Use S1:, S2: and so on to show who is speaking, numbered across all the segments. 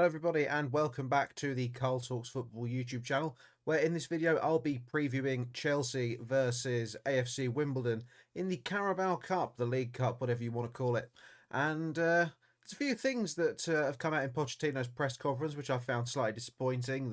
S1: Hello everybody and welcome back to the Carl Talks Football YouTube channel, where in this video I'll be previewing Chelsea versus AFC Wimbledon in the Carabao Cup, the League Cup, whatever you want to call it. And there's a few things that have come out in Pochettino's press conference which I found slightly disappointing.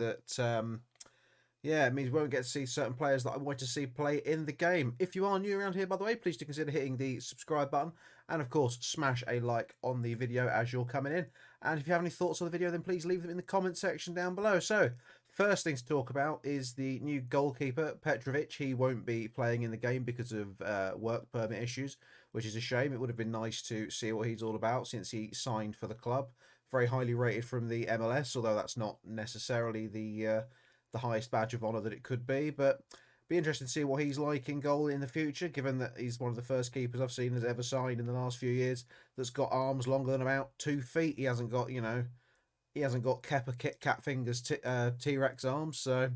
S1: It means we won't get to see certain players that I want to see play in the game. If you are new around here, by the way, please do consider hitting the subscribe button. And of course, smash a like on the video as you're coming in. And if you have any thoughts on the video, then please leave them in the comment section down below. So, first thing to talk about is the new goalkeeper, Petrovic. He won't be playing in the game because of work permit issues, which is a shame. It would have been nice to see what he's all about since he signed for the club. Very highly rated from the MLS, although that's not necessarily the highest badge of honour that it could be, but be interested to see what he's like in goal in the future, given that he's one of the first keepers I've seen has ever signed in the last few years that's got arms longer than about 2 feet. He hasn't got, he hasn't got Kepper Cat Fingers T-Rex arms, so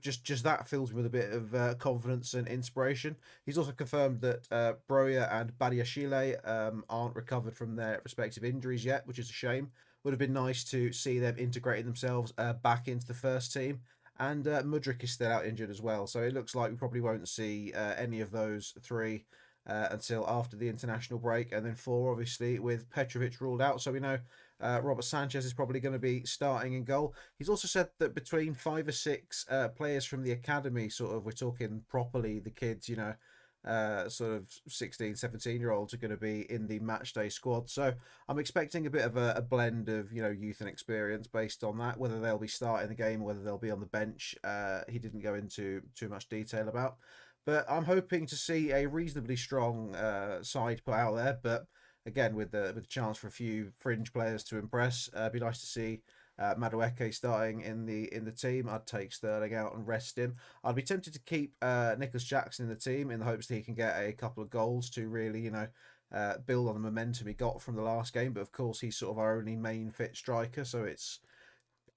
S1: just that fills me with a bit of confidence and inspiration. He's also confirmed that Broja and Badiashile aren't recovered from their respective injuries yet, which is a shame. Would have been nice to see them integrating themselves back into the first team. And Mudryk is still out injured as well, so it looks like we probably won't see any of those three until after the international break, and then 4 obviously with Petrovic ruled out. So we know Robert Sanchez is probably going to be starting in goal. He's also said that between 5 or 6 players from the academy, sort of, we're talking properly the kids, sort of 16, 17-year-olds are going to be in the matchday squad. So I'm expecting a bit of a blend of, youth and experience based on that. Whether they'll be starting the game, whether they'll be on the bench, he didn't go into too much detail about. But I'm hoping to see a reasonably strong side put out there. But again, with the chance for a few fringe players to impress, it'd be nice to see Madueke starting in the team. I'd take Sterling out and rest him. I'd be tempted to keep Nicholas Jackson in the team in the hopes that he can get a couple of goals to really, build on the momentum he got from the last game. But of course, he's sort of our only main fit striker, so it's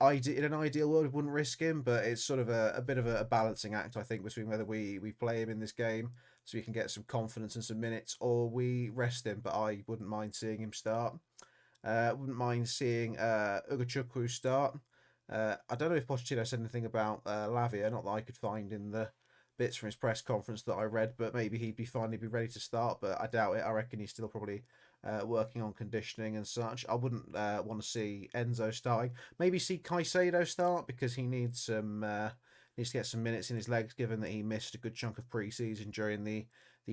S1: in an ideal world, we wouldn't risk him, but it's sort of a bit of a balancing act, I think, between whether we play him in this game so he can get some confidence and some minutes, or we rest him. But I wouldn't mind seeing him start. Wouldn't mind seeing Ugachukwu start. I don't know if Pochettino said anything about Lavia, not that I could find in the bits from his press conference that I read, but maybe he'd be finally be ready to start, but I doubt it. I reckon he's still probably working on conditioning and such. I wouldn't want to see Enzo starting. Maybe see Caicedo start because he needs needs to get some minutes in his legs, given that he missed a good chunk of pre-season during the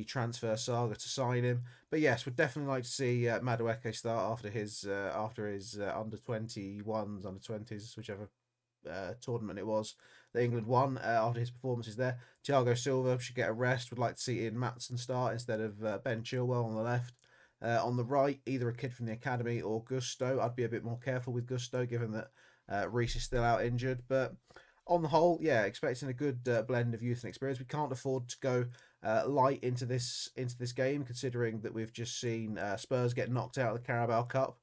S1: transfer saga to sign him. But yes, would definitely like to see Madueke start after his under 21s, under 20s, whichever tournament it was that England won after his performances there. Thiago Silva should get a rest. Would like to see Ian Maatsen start instead of Ben Chilwell on the left. On the right, either a kid from the academy or Gusto. I'd be a bit more careful with Gusto, given that Reece is still out injured. But on the whole, yeah, expecting a good blend of youth and experience. We can't afford to go light into this game, considering that we've just seen Spurs get knocked out of the Carabao Cup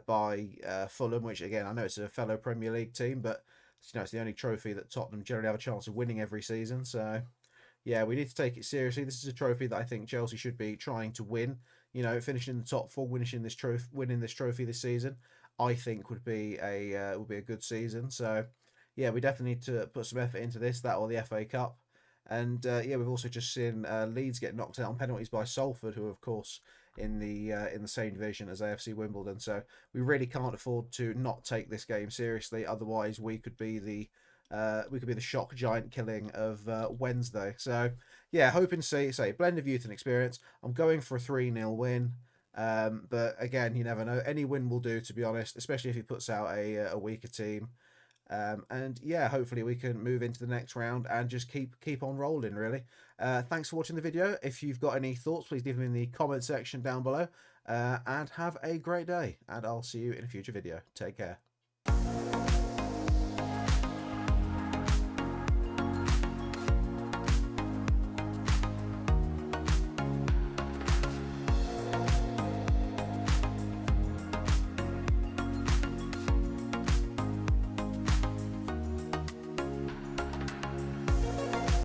S1: by Fulham, which again I know it's a fellow Premier League team, but it's the only trophy that Tottenham generally have a chance of winning every season. So yeah, we need to take it seriously. This is a trophy that I think Chelsea should be trying to win. Finishing in the top 4, winning this trophy this season, I think would be a good season. So yeah, we definitely need to put some effort into this, that or the FA Cup. And yeah, we've also just seen Leeds get knocked out on penalties by Salford, who are of course in the same division as AFC Wimbledon. So we really can't afford to not take this game seriously. Otherwise, we could be the shock giant killing of Wednesday. So yeah, hoping to say blend of youth and experience. I'm going for a 3-0 win. But again, you never know. Any win will do, to be honest, especially if he puts out a weaker team. And yeah, hopefully we can move into the next round and just keep on rolling, really. Thanks for watching the video. If you've got any thoughts, please leave them in the comment section down below. And have a great day. And I'll see you in a future video. Take care.